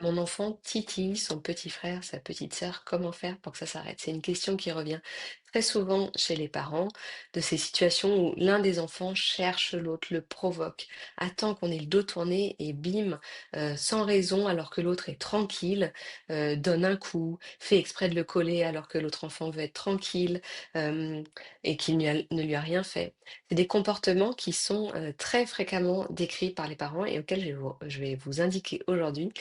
Mon enfant titille son petit frère, sa petite sœur. Comment faire pour que ça s'arrête? C'est une question qui revient très souvent chez les parents, de ces situations où l'un des enfants cherche l'autre, le provoque, attend qu'on ait le dos tourné et bim, sans raison, alors que l'autre est tranquille, donne un coup, fait exprès de le coller alors que l'autre enfant veut être tranquille, euh, et qu'il ne lui a rien fait. C'est des comportements qui sont très fréquemment décrits par les parents et auxquels je vais vous indiquer aujourd'hui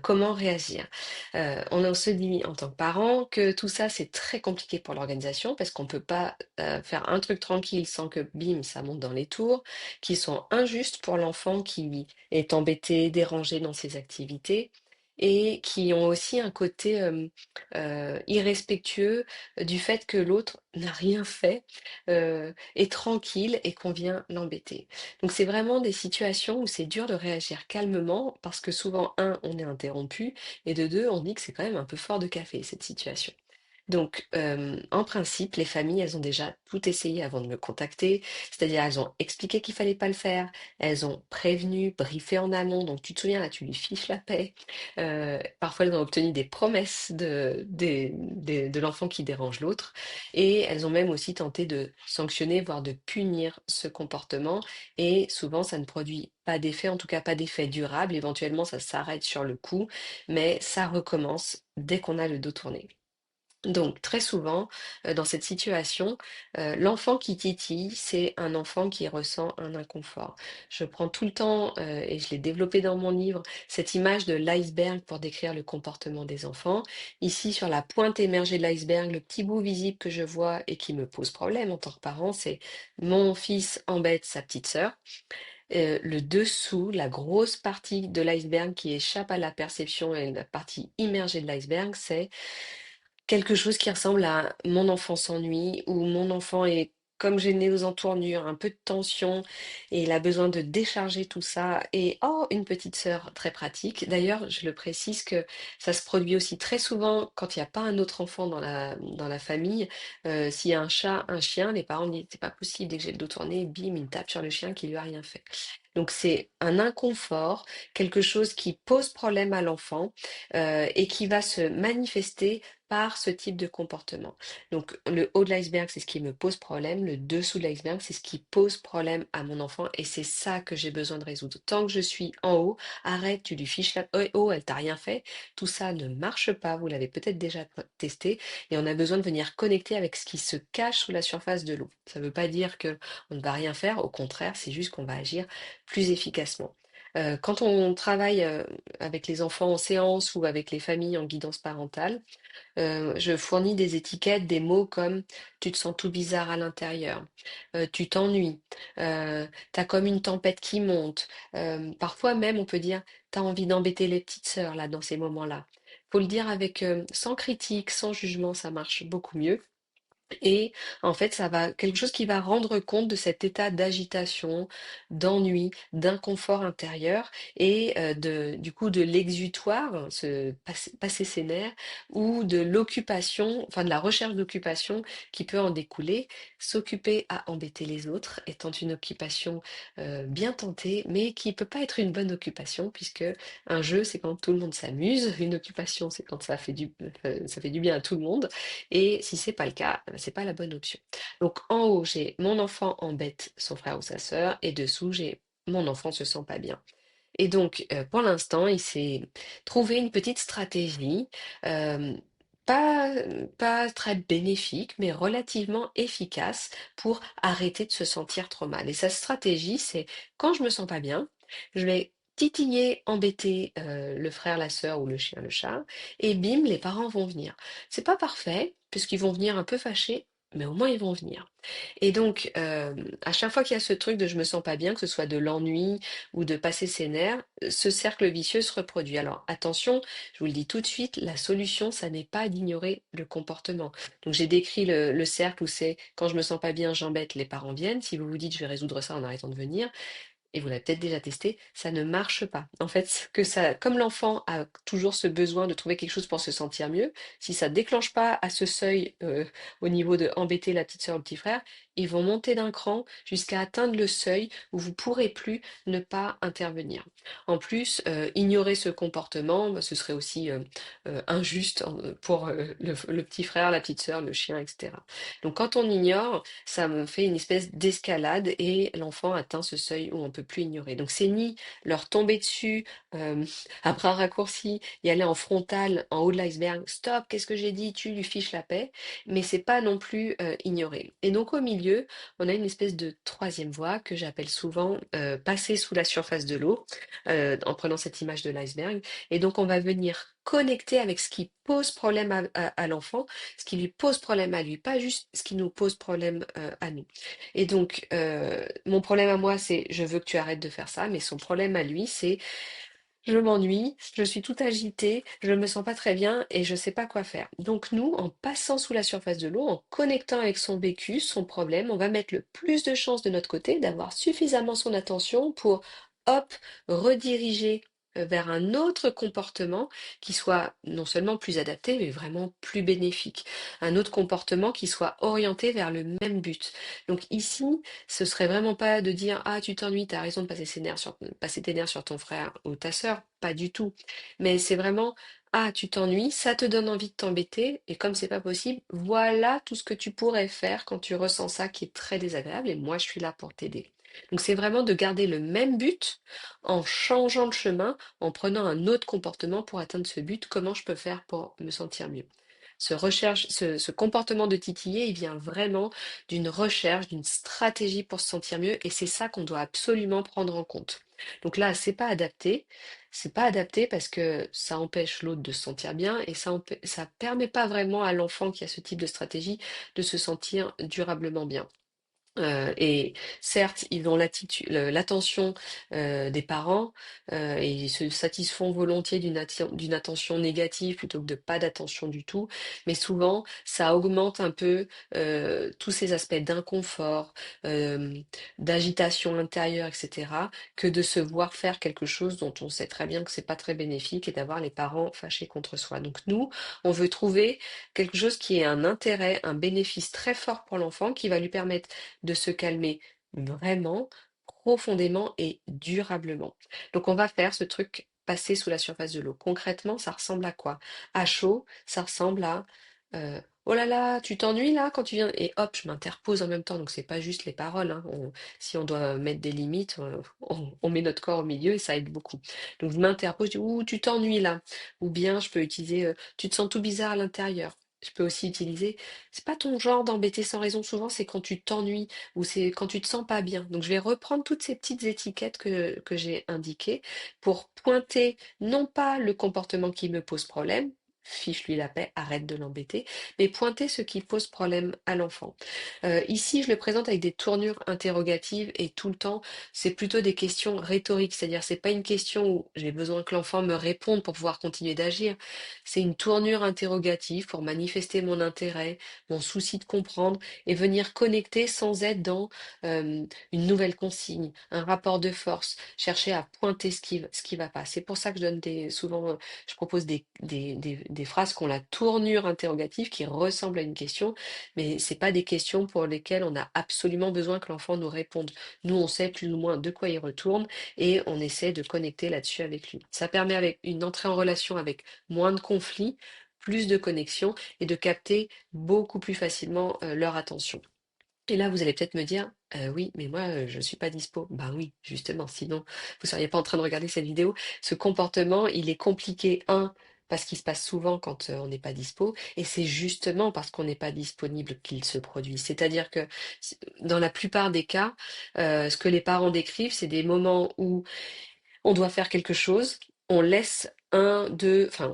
comment réagir. On se dit en tant que parent que tout ça, c'est très compliqué pour l'organisation parce qu'on ne peut pas faire un truc tranquille sans que, bim, ça monte dans les tours, qui sont injustes pour l'enfant qui est embêté, dérangé dans ses activités. Et qui ont aussi un côté irrespectueux du fait que l'autre n'a rien fait, est tranquille et qu'on vient l'embêter. Donc c'est vraiment des situations où c'est dur de réagir calmement parce que souvent, un, on est interrompu et de deux, on dit que c'est quand même un peu fort de café cette situation. Donc, en principe, les familles, elles ont déjà tout essayé avant de me contacter, c'est-à-dire elles ont expliqué qu'il fallait pas le faire, elles ont prévenu, briefé en amont, donc tu te souviens, là, tu lui fiches la paix. Parfois, elles ont obtenu des promesses de l'enfant qui dérange l'autre, et elles ont même aussi tenté de sanctionner, voire de punir ce comportement, et souvent, ça ne produit pas d'effet, en tout cas pas d'effet durable, éventuellement, ça s'arrête sur le coup, mais ça recommence dès qu'on a le dos tourné. Donc très souvent, dans cette situation, l'enfant qui titille, c'est un enfant qui ressent un inconfort. Je prends tout le temps, et je l'ai développé dans mon livre, cette image de l'iceberg pour décrire le comportement des enfants. Ici, sur la pointe émergée de l'iceberg, le petit bout visible que je vois et qui me pose problème en tant que parent, c'est mon fils embête sa petite sœur. Le dessous, la grosse partie de l'iceberg qui échappe à la perception et la partie immergée de l'iceberg, c'est quelque chose qui ressemble à mon enfant s'ennuie ou mon enfant est comme gêné aux entournures, un peu de tension et il a besoin de décharger tout ça. Et oh, une petite sœur très pratique. D'ailleurs, je le précise que ça se produit aussi très souvent quand il n'y a pas un autre enfant dans la famille. S'il y a un chat, un chien, les parents disent c'est pas possible, dès que j'ai le dos tourné, bim, il tape sur le chien qui lui a rien fait. Donc c'est un inconfort, quelque chose qui pose problème à l'enfant et qui va se manifester par ce type de comportement. Donc le haut de l'iceberg, c'est ce qui me pose problème, le dessous de l'iceberg, c'est ce qui pose problème à mon enfant et c'est ça que j'ai besoin de résoudre. Tant que je suis en haut, arrête, tu lui fiches la... Oh, oh, elle t'a rien fait. Tout ça ne marche pas, vous l'avez peut-être déjà testé et on a besoin de venir connecter avec ce qui se cache sous la surface de l'eau. Ça ne veut pas dire que on ne va rien faire, au contraire, c'est juste qu'on va agir plus efficacement. Quand on travaille avec les enfants en séance ou avec les familles en guidance parentale, je fournis des étiquettes, des mots comme tu te sens tout bizarre à l'intérieur, tu t'ennuies, t'as comme une tempête qui monte. Parfois même, on peut dire t'as envie d'embêter les petites sœurs là dans ces moments-là. Faut le dire avec sans critique, sans jugement, ça marche beaucoup mieux. Et en fait, ça va quelque chose qui va rendre compte de cet état d'agitation, d'ennui, d'inconfort intérieur et du coup de l'exutoire, hein, passer ses nerfs, ou de l'occupation, enfin de la recherche d'occupation qui peut en découler. S'occuper à embêter les autres étant une occupation bien tentée, mais qui peut pas être une bonne occupation puisque un jeu, c'est quand tout le monde s'amuse, une occupation, c'est quand ça fait du bien à tout le monde. Et si c'est pas le cas, c'est pas la bonne option. Donc en haut, j'ai mon enfant embête son frère ou sa sœur, et dessous, j'ai mon enfant se sent pas bien. Et donc, pour l'instant, il s'est trouvé une petite stratégie, euh, pas, pas très bénéfique, mais relativement efficace pour arrêter de se sentir trop mal. Et sa stratégie, c'est quand je me sens pas bien, je vais titiller, embêter le frère, la sœur ou le chien, le chat, et bim, les parents vont venir. C'est pas parfait, puisqu'ils vont venir un peu fâchés, mais au moins ils vont venir. Et donc, à chaque fois qu'il y a ce truc de je me sens pas bien, que ce soit de l'ennui ou de passer ses nerfs, ce cercle vicieux se reproduit. Alors attention, je vous le dis tout de suite, la solution, ça n'est pas d'ignorer le comportement. Donc j'ai décrit le cercle où c'est quand je me sens pas bien, j'embête, les parents viennent. Si vous vous dites je vais résoudre ça en arrêtant de venir, et vous l'avez peut-être déjà testé, ça ne marche pas. En fait, comme l'enfant a toujours ce besoin de trouver quelque chose pour se sentir mieux, si ça déclenche pas à ce seuil au niveau de embêter la petite soeur ou le petit frère, ils vont monter d'un cran jusqu'à atteindre le seuil où vous pourrez plus ne pas intervenir. En plus, ignorer ce comportement, bah, ce serait aussi injuste pour le petit frère, la petite sœur, le chien, etc. Donc quand on ignore, ça me fait une espèce d'escalade et l'enfant atteint ce seuil où on peut plus ignorer. Donc c'est ni leur tomber dessus à bras raccourcis y aller en frontal, en haut de l'iceberg, stop, qu'est-ce que j'ai dit, tu lui fiches la paix, mais c'est pas non plus ignorer. Et donc au milieu, on a une espèce de troisième voie que j'appelle souvent passer sous la surface de l'eau, en prenant cette image de l'iceberg. Et donc on va venir connecter avec ce qui pose problème à l'enfant, ce qui lui pose problème à lui, pas juste ce qui nous pose problème à nous. Et donc mon problème à moi, c'est je veux que tu arrêtes de faire ça, mais son problème à lui, c'est je m'ennuie, je suis toute agitée, je me sens pas très bien et je sais pas quoi faire. Donc nous, en passant sous la surface de l'eau, en connectant avec son vécu, son problème, on va mettre le plus de chances de notre côté d'avoir suffisamment son attention pour, hop, rediriger vers un autre comportement qui soit non seulement plus adapté, mais vraiment plus bénéfique. Un autre comportement qui soit orienté vers le même but. Donc ici, ce serait vraiment pas de dire ah tu t'ennuies, t'as raison de passer tes nerfs sur ton frère ou ta sœur, pas du tout. Mais c'est vraiment ah tu t'ennuies, ça te donne envie de t'embêter et comme c'est pas possible, voilà tout ce que tu pourrais faire quand tu ressens ça qui est très désagréable et moi je suis là pour t'aider. Donc c'est vraiment de garder le même but en changeant de chemin, en prenant un autre comportement pour atteindre ce but. Comment je peux faire pour me sentir mieux? Ce comportement de titiller, il vient vraiment d'une recherche, d'une stratégie pour se sentir mieux, et c'est ça qu'on doit absolument prendre en compte. Donc là, c'est pas adapté parce que ça empêche l'autre de se sentir bien et ça permet pas vraiment à l'enfant qui a ce type de stratégie de se sentir durablement bien. Et certes, ils ont l'attention des parents et ils se satisfont volontiers d'une attention négative plutôt que de pas d'attention du tout. Mais souvent, ça augmente un peu tous ces aspects d'inconfort, euh, d'agitation intérieure, etc., que de se voir faire quelque chose dont on sait très bien que c'est pas très bénéfique et d'avoir les parents fâchés contre soi. Donc nous, on veut trouver quelque chose qui ait un intérêt, un bénéfice très fort pour l'enfant qui va lui permettre de se calmer vraiment, profondément et durablement. Donc on va faire ce truc passer sous la surface de l'eau. Concrètement, ça ressemble à quoi? À chaud, ça ressemble à oh là là, tu t'ennuies là quand tu viens et hop, je m'interpose en même temps. Donc c'est pas juste les paroles, hein. Si on doit mettre des limites, on met notre corps au milieu et ça aide beaucoup. Donc je m'interpose, je dis ouh, tu t'ennuies là. Ou bien je peux utiliser tu te sens tout bizarre à l'intérieur. Je peux aussi utiliser c'est pas ton genre d'embêter sans raison, souvent c'est quand tu t'ennuies ou c'est quand tu te sens pas bien. Donc je vais reprendre toutes ces petites étiquettes que j'ai indiquées pour pointer non pas le comportement qui me pose problème, fiche-lui la paix, arrête de l'embêter, mais pointer ce qui pose problème à l'enfant. Ici, je le présente avec des tournures interrogatives et tout le temps, c'est plutôt des questions rhétoriques, c'est-à-dire c'est pas une question où j'ai besoin que l'enfant me réponde pour pouvoir continuer d'agir, c'est une tournure interrogative pour manifester mon intérêt, mon souci de comprendre et venir connecter sans être dans une nouvelle consigne, un rapport de force, chercher à pointer ce qui va pas. C'est pour ça que je donne souvent, je propose des phrases qui ont la tournure interrogative qui ressemble à une question, mais c'est pas des questions pour lesquelles on a absolument besoin que l'enfant nous réponde. Nous, on sait plus ou moins de quoi il retourne et on essaie de connecter là-dessus avec lui. Ça permet avec une entrée en relation avec moins de conflits, plus de connexion et de capter beaucoup plus facilement leur attention. Et là, vous allez peut-être me dire, oui, mais moi, je suis pas dispo. Ben oui, justement, sinon, vous seriez pas en train de regarder cette vidéo. Ce comportement, il est compliqué, parce qu'il se passe souvent quand on n'est pas dispo, et c'est justement parce qu'on n'est pas disponible qu'il se produit. C'est-à-dire que dans la plupart des cas, ce que les parents décrivent, c'est des moments où on doit faire quelque chose, on laisse on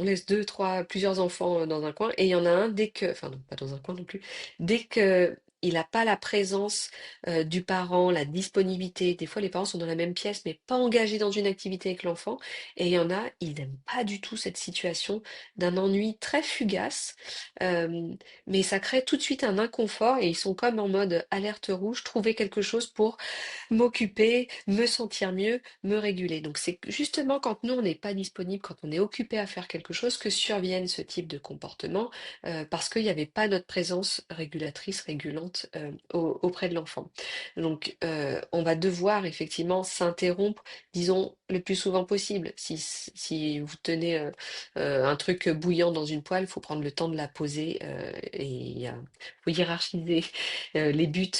laisse deux, trois, plusieurs enfants dans un coin, et il y en a un enfin non, pas dans un coin non plus, dès que il n'a pas la présence du parent, la disponibilité. Des fois, les parents sont dans la même pièce, mais pas engagés dans une activité avec l'enfant. Et il y en a, ils n'aiment pas du tout cette situation d'un ennui très fugace, euh, mais ça crée tout de suite un inconfort et ils sont comme en mode alerte rouge, trouver quelque chose pour m'occuper, me sentir mieux, me réguler. Donc c'est justement quand nous on n'est pas disponible, quand on est occupé à faire quelque chose que surviennent ce type de comportement parce qu'il n'y avait pas notre présence régulatrice, régulante bienveillante auprès de l'enfant. Donc, on va devoir effectivement s'interrompre, disons, le plus souvent possible. Si vous tenez un truc bouillant dans une poêle, il faut prendre le temps de la poser et faut hiérarchiser les buts,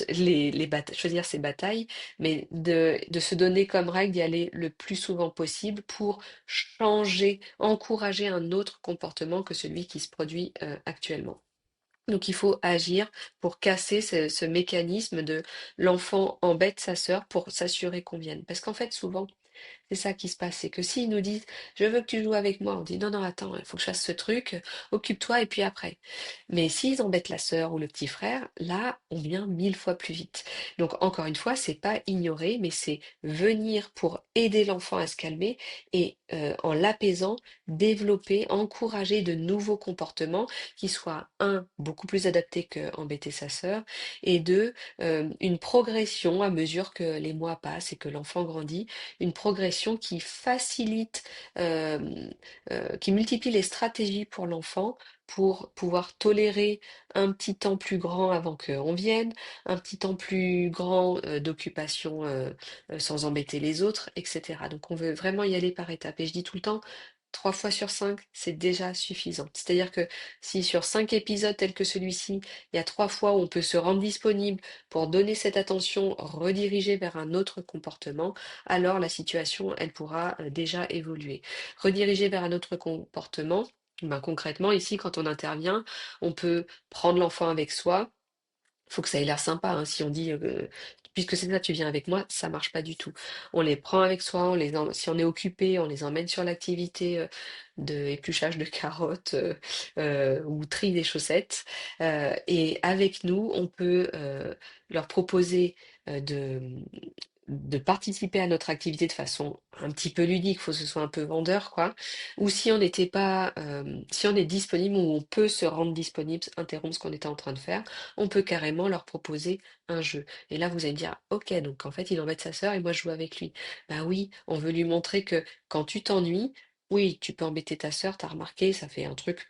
choisir ses batailles, mais de se donner comme règle d'y aller le plus souvent possible pour changer, encourager un autre comportement que celui qui se produit actuellement. Donc il faut agir pour casser ce mécanisme de l'enfant embête sa sœur pour s'assurer qu'on vienne. Parce qu'en fait, souvent, c'est ça qui se passe, c'est que s'ils nous disent je veux que tu joues avec moi, on dit non, non, attends, il faut que je fasse ce truc, occupe-toi et puis après. Mais s'ils embêtent la sœur ou le petit frère, là, on vient 1000 fois plus vite. Donc encore une fois, c'est pas ignorer, mais c'est venir pour aider l'enfant à se calmer et en l'apaisant, développer, encourager de nouveaux comportements qui soient, un, beaucoup plus adaptés que embêter sa sœur, et deux, une progression à mesure que les mois passent et que l'enfant grandit, une progression qui facilite, qui multiplie les stratégies pour l'enfant pour pouvoir tolérer un petit temps plus grand avant qu'on vienne, un petit temps plus grand d'occupation sans embêter les autres, etc. Donc on veut vraiment y aller par étapes. Et je dis tout le temps, 3 fois sur 5, c'est déjà suffisant. C'est-à-dire que si sur 5 épisodes tels que celui-ci, il y a 3 fois où on peut se rendre disponible pour donner cette attention redirigée vers un autre comportement, alors la situation, elle pourra déjà évoluer. Rediriger vers un autre comportement, ben, concrètement, ici, quand on intervient, on peut prendre l'enfant avec soi. Il faut que ça ait l'air sympa, hein. Si on dit, puisque c'est ça, tu viens avec moi, ça marche pas du tout. On les prend avec soi, si on est occupé, on les emmène sur l'activité de épluchage de carottes ou tri des chaussettes. Et avec nous, on peut leur proposer de participer à notre activité de façon un petit peu ludique, faut que ce soit un peu vendeur, quoi. Ou si on n'était pas, si on est disponible ou on peut se rendre disponible, interrompre ce qu'on était en train de faire, on peut carrément leur proposer un jeu. Et là, vous allez me dire, ok, donc en fait, il embête sa sœur et moi, je joue avec lui. Bah oui, on veut lui montrer que quand tu t'ennuies, oui, tu peux embêter ta sœur, t'as remarqué, ça fait un truc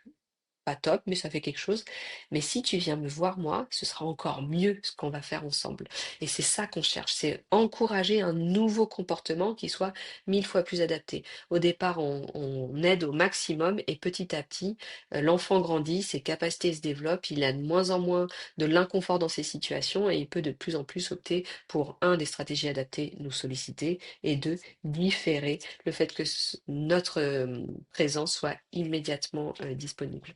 pas top, mais ça fait quelque chose. Mais si tu viens me voir, moi, ce sera encore mieux ce qu'on va faire ensemble. Et c'est ça qu'on cherche, c'est encourager un nouveau comportement qui soit 1000 fois plus adapté. Au départ, on aide au maximum et petit à petit, l'enfant grandit, ses capacités se développent, il a de moins en moins de l'inconfort dans ces situations et il peut de plus en plus opter pour, un, des stratégies adaptées, nous solliciter, et deux, différer le fait que notre présence soit immédiatement disponible.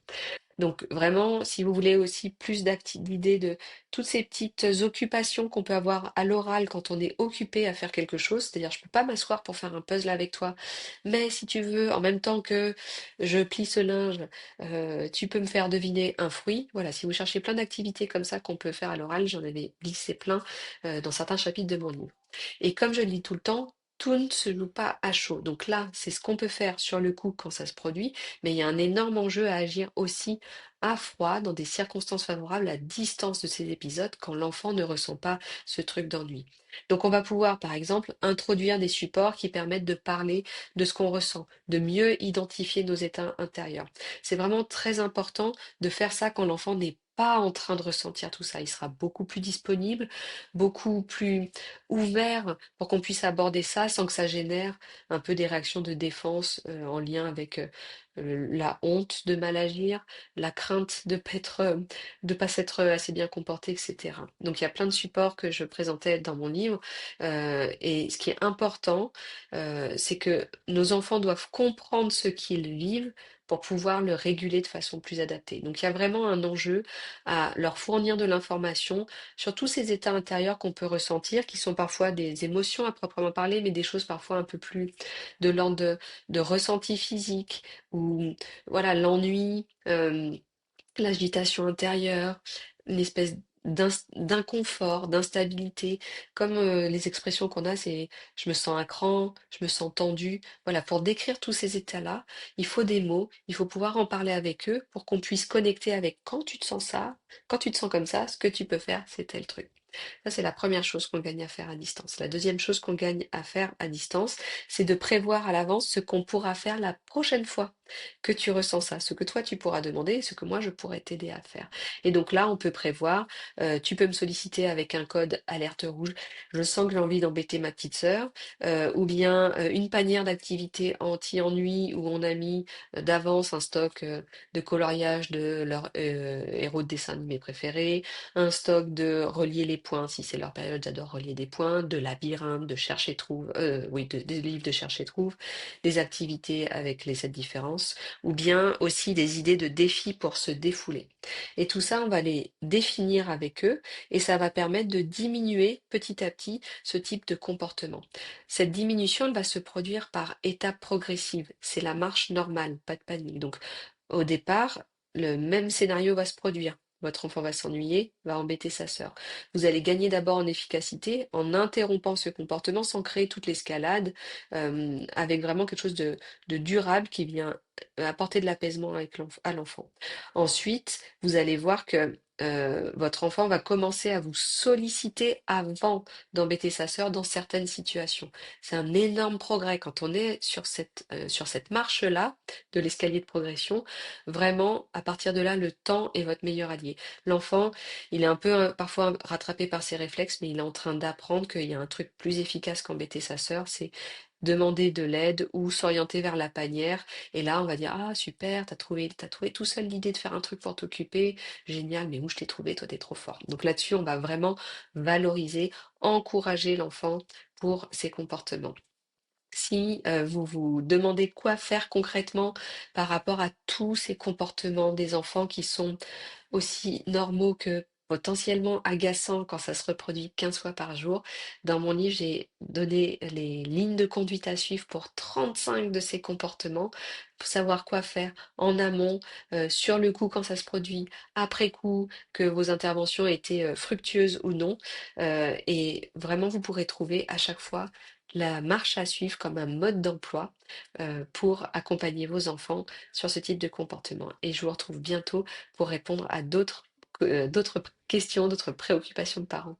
Donc vraiment, si vous voulez aussi plus d'idées de toutes ces petites occupations qu'on peut avoir à l'oral quand on est occupé à faire quelque chose, c'est-à-dire je peux pas m'asseoir pour faire un puzzle avec toi, mais si tu veux, en même temps que je plie ce linge, tu peux me faire deviner un fruit. Voilà, si vous cherchez plein d'activités comme ça qu'on peut faire à l'oral, j'en avais glissé plein dans certains chapitres de mon livre. Et comme je le dis tout le temps, tout ne se joue pas à chaud. Donc là, c'est ce qu'on peut faire sur le coup quand ça se produit, mais il y a un énorme enjeu à agir aussi à froid, dans des circonstances favorables, à distance de ces épisodes, quand l'enfant ne ressent pas ce truc d'ennui. Donc on va pouvoir, par exemple, introduire des supports qui permettent de parler de ce qu'on ressent, de mieux identifier nos états intérieurs. C'est vraiment très important de faire ça quand l'enfant n'est pas en train de ressentir tout ça. Il sera beaucoup plus disponible, beaucoup plus ouvert pour qu'on puisse aborder ça sans que ça génère un peu des réactions de défense en lien avec la honte de mal agir, la crainte de pas s'être assez bien comporté, etc. Donc il y a plein de supports que je présentais dans mon livre. Et ce qui est important, c'est que nos enfants doivent comprendre ce qu'ils vivent pour pouvoir le réguler de façon plus adaptée. Donc il y a vraiment un enjeu à leur fournir de l'information sur tous ces états intérieurs qu'on peut ressentir, qui sont parfois des émotions à proprement parler, mais des choses parfois un peu plus de l'ordre de ressenti physique, ou voilà, l'ennui, l'agitation intérieure, une espèce d'inconfort, d'instabilité, comme les expressions qu'on a, c'est je me sens à cran, je me sens tendu. Voilà, pour décrire tous ces états-là, il faut des mots, il faut pouvoir en parler avec eux pour qu'on puisse connecter avec quand tu te sens ça, quand tu te sens comme ça, ce que tu peux faire, c'est tel truc. Ça, c'est la première chose qu'on gagne à faire à distance. La deuxième chose qu'on gagne à faire à distance, c'est de prévoir à l'avance ce qu'on pourra faire la prochaine fois. que tu ressens ça, ce que toi tu pourras demander et ce que moi je pourrais t'aider à faire. Et donc là, on peut prévoir, tu peux me solliciter avec un code alerte rouge. Je sens que j'ai envie d'embêter ma petite sœur, ou bien une panière d'activités anti-ennui où on a mis d'avance un stock de coloriage de leurs héros de dessin animé préférés, un stock de relier les points, si c'est leur période, j'adore relier des points, de labyrinthe, de chercher trouve, oui, des livres de chercher trouve, des activités avec les 7 différences, ou bien aussi des idées de défis pour se défouler. Et tout ça, on va les définir avec eux et ça va permettre de diminuer petit à petit ce type de comportement. Cette diminution, elle va se produire par étapes progressives. C'est la marche normale, pas de panique. Donc, au départ, le même scénario va se produire. Votre enfant va s'ennuyer, va embêter sa sœur. Vous allez gagner d'abord en efficacité en interrompant ce comportement sans créer toute l'escalade, avec vraiment quelque chose de durable qui vient apporter de l'apaisement à l'enfant. Ensuite, vous allez voir que votre enfant va commencer à vous solliciter avant d'embêter sa sœur dans certaines situations. C'est un énorme progrès quand on est sur cette marche-là de l'escalier de progression. Vraiment, à partir de là, le temps est votre meilleur allié. L'enfant, il est un peu parfois rattrapé par ses réflexes, mais il est en train d'apprendre qu'il y a un truc plus efficace qu'embêter sa sœur, c'est demander de l'aide ou s'orienter vers la panière. Et là, on va dire, ah super, t'as trouvé tout seul l'idée de faire un truc pour t'occuper. Génial, mais où je t'ai trouvé, toi t'es trop fort. Donc là-dessus, on va vraiment valoriser, encourager l'enfant pour ses comportements. Si vous vous demandez quoi faire concrètement par rapport à tous ces comportements des enfants qui sont aussi normaux que potentiellement agaçants quand ça se reproduit 15 fois par jour. Dans mon livre, j'ai donné les lignes de conduite à suivre pour 35 de ces comportements, pour savoir quoi faire en amont, sur le coup quand ça se produit, après coup, que vos interventions étaient fructueuses ou non. Et vraiment, vous pourrez trouver à chaque fois la marche à suivre comme un mode d'emploi pour accompagner vos enfants sur ce type de comportement. Et je vous retrouve bientôt pour répondre à d'autres questions, d'autres préoccupations de parents.